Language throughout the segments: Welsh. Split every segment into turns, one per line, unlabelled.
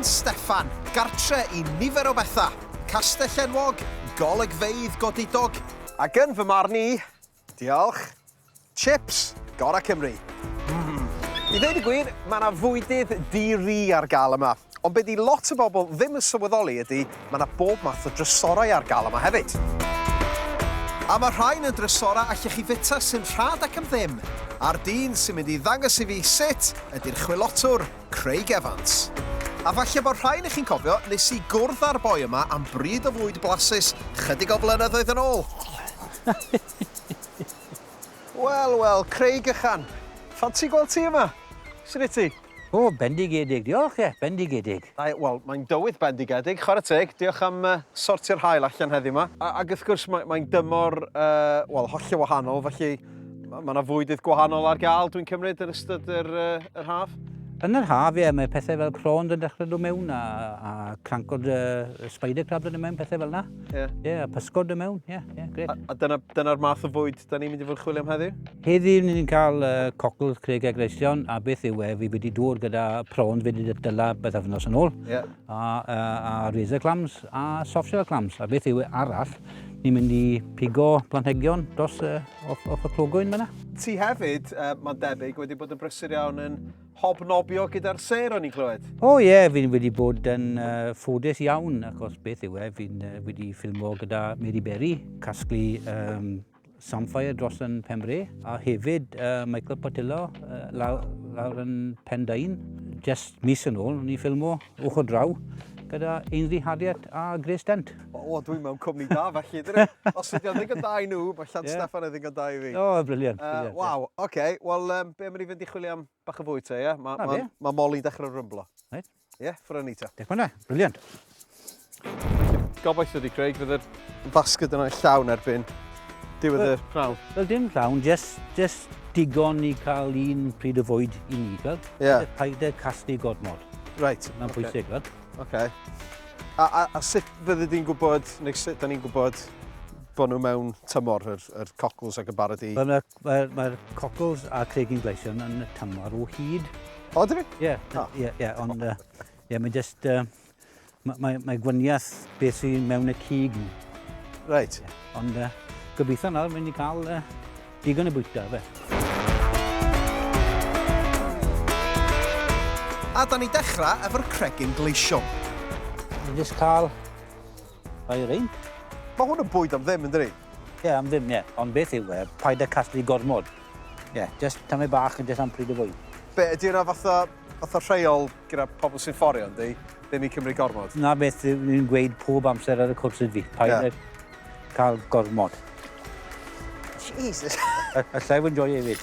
Llansteffan, gartre i nifer o betha. Castell enwog, golygfeydd godidog. Ac yn fy marn i, diolch, chips, Gora Cymru. I ddweud y gwir, mae yna fwydydd di-ri ar gael yma. Ond be di lot o bobl ddim yn sylweddoli ydy, mae yna bob math o trysorau ar gael yma hefyd. A mae rhain yn drysora allech chi fita sy'n rhad ac am ddim. A'r dyn sy'n mynd i ddangos i fi sut ydy'r chwilotwr Craig Evans. A falle bod rhain eich chi'n cofio, nes i gwrdd â'r boi yma am bryd o fwyd blasus chydig o flynyddoedd yn ôl. Wel, Craig ychan. Ffansi gweld ti yma? Sut i ti?
O, bendigedig, diolch bendigedig.
Wel, mae'n dywydd bendigedig, chwarae teg. Diolch am sortio'r hael allan heddiw yma. Ac wrth gwrs, mae'n dymor, hollol wahanol, felly mae yna fwydydd gwahanol ar gael, dwi'n cymryd, yn ystod yr haf.
Yn yr haf, mae pethau fel prawns yn dechrau dod mewn, a crancod spider crab yn mewn, pethau fel yna. A pysgod yn mewn, gret.
A dyna'r math o fwyd da ni'n mynd i fod chwilio am heddiw?
Heddiw ni'n cael cockles Craig Egleision, a beth yw fi wedi dod gyda prawns wedi dyla beth afnos yn ôl, a razor clams a soft shell clams. A beth yw arall, ni'n mynd i pigo planhigion dros off y clogwyn fyna.
Ti hefyd, mae'n debyg, wedi bod yn brysur iawn yn hobnobio gyda'r ser o'n i'n clywed?
Fi'n wedi bod yn ffodus iawn, achos beth yw fi'n wedi ffilmo gyda Mary Berry, casglu samphire dros yn Pembre, a hefyd Michael Portillo lawr yn Pendain. Just mis yn ôl, ni'n ffilmo ochr draw gyda Ainsley Harriot a Grace Dent.
Dwi'n mewn cwmni da, felly, dyn ni. Os ydy o'n ddigon da i nhw, mae Llansteffan yn ddigon da i fi.
Briliant.
Waw, oce. Wel, be mae'n i fynd i chwilio am bach o fwy te, ie? Mae Molly'n dechrau rymblo.
Reit.
Ie, ffyr ni te.
Dech hwnna, briliant.
Gobeithio di, Craig, fydd yr basged yna'n llawn erbyn diwedd y prawn.
Wel, dim llawn, just digon i cael un pryd o fwyd i ni, fel. Paid y casglu gormod.
Reit.
Na'n pwysig, fel.
Oce. A sut fydde di'n gwybod, neu sut da ni'n gwybod bod nhw mewn tymor, yr cockles ac y barod i?
Mae'r cockles a Craig Egleision yn tymor o hyd.
O, dyn ni?
Ie, ond mae just... Mae gwyniaeth beth sy'n mewn y cig.
Reit.
Ond gobeithio nawr mynd i cael digon y bwyta, fe.
A da ni dechrau efo'r cregyn gleision.
Ni'n just cael bai rein.
Mae hwn yn bwyd am ddim, ynddi?
Am ddim, Ond beth yw paid y casglu gormod. Just tamau bach yn just am pryd o fwyd.
Be, ydy yna fatha rheol gyda pobl sy'n fforio, ynddi? Ddim i Cymru gormod?
Na beth ni'n gweud pob amser ar y cwrs fi. Paid cael gormod.
Jesus.
Allai fy enjoy hefyd.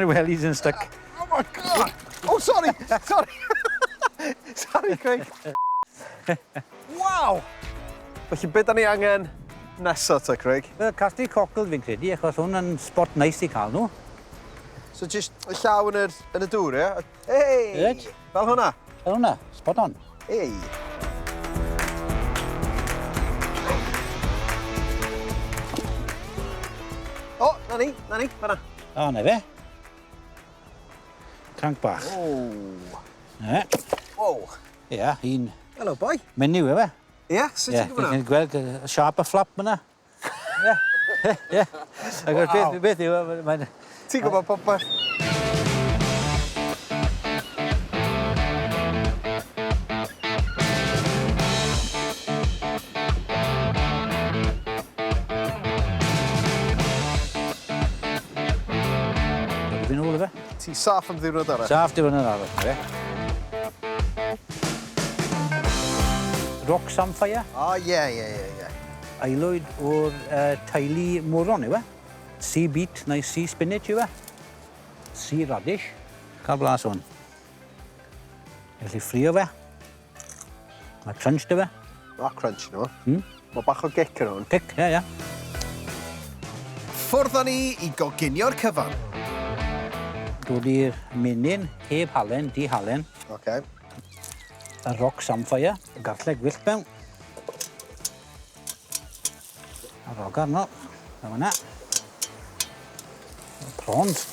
Well, he's in stuck.
Oh my God! Oh, sorry! Sorry, Craig. Wow! Felly, beth da ni angen nesaf ta, Craig?
Wel, casglu cockles fi'n credu, achos hwn yn spot nice i cael nhw.
So, just y llaw yn y dŵr, ie? Hei! Fel hwnna?
Fel hwnna, spot on.
Hei! O, na ni, fanna.
O, na fe. Cranc bach.
Wow.
Un...
Hello, boy.
Menyw, fe?
Ie, sut ti'n gwybod
Chi'n gweld y sharp a flap yna. Ie. Ac beth yw,
ti'n gwybod popeth?
Fi'n ôl, fe?
Ti'n saff am ddiwrnod arall?
Saff diwrnod arall, fe. Rock samphire.
Ie.
Aelwyd o'r teulu moron, yw e? Sea beet neu sea spinach, yw e? Sea radish. Cael blas hwn. Felly ffrio fe. Mae crunch dy fe.
Mae crunch nhw. Mae bach o gic yn hwn.
Gic, ie.
Ffwrdd ni i goginio'r cyfan.
Dod i'r menyn, heb halen, di halen.
Oce.
Y rock samphire, y garlleg wyllt mewn. A rogar no, am yna. Prawns.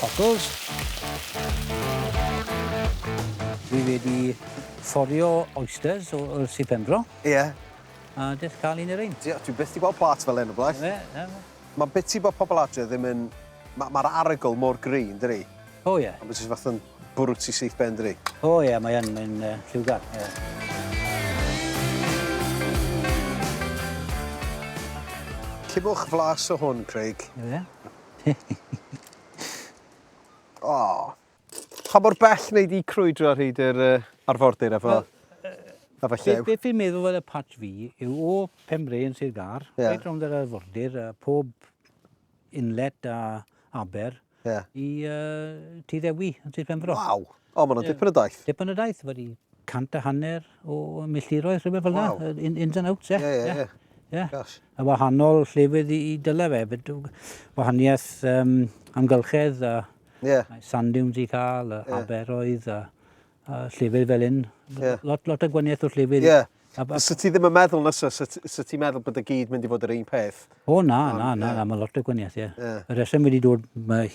cockles. Dwi wedi fforio oysters o'r Sir Penfro.
Ie.
A jyst cael un i'r un.
Dwi byth i gweld plats fel hyn o blaen. Mae beth i bod pobl adre ddim yn... Mae'r arogl mor grin, dyri?
O ie.
A mae jyst fath yn bwrw ti syth ben, dyri?
O ie, mae'n lliwgar.
Cymwch flas o hwn, Craig.
Ie.
O. Pa mor bell wneud i crwydro ar hyd yr arfordir efo llew?
Beth fi'n meddwl fel y patch fi yw o Pembre yn Sir Gar, reit rownd yr arfordir, pob inlet a aber i Tŷ Ddewi yn Sir Penfro.
Waw! O, ma'n dipyn o daith.
Dipyn o daith, wedi 100 o milltiroedd, rhywbeth fel yna, ins and outs, ie. A wahanol llefydd i dyle fe, wahaniaeth amgylchedd, sand dunes i cael, aberoedd, a llefydd fel un. Lot o gwaniaeth o llefydd.
So ti ddim yn meddwl nesa, so ti'n meddwl bod y gyd mynd i fod yr un peth?
O, na, mae lot o gwaniaeth, ie. Y reswm wedi dod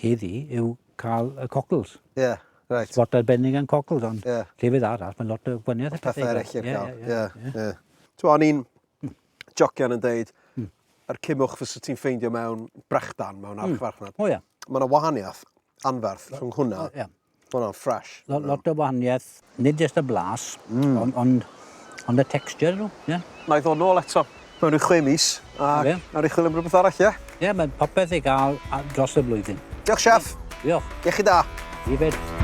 heddi yw cael y cockles.
Right.
Spot arbennig yn cockles, ond llefydd arall, mae lot o gwaniaeth.
Pethau eraill i'r cael. O'n i'n jocian yn dweud, yr cymwch fysa ti'n ffeindio mewn brechdan, mewn archfarchnad.
O ia.
Mae yna wahaniaeth anferth rhwng hwnna. Mae hwnna'n ffresh.
Lot o wahaniaeth, nid jyst y blas, ond y texture nhw.
Na i ddod nôl eto, mewn rhyw 6 mis, a nawr i chwilio am rhywbeth arall, ie?
Ie, mae'n popeth i gael dros y blwyddyn.
Diolch, chef.
Diolch.
Iechyd da.
I fyd.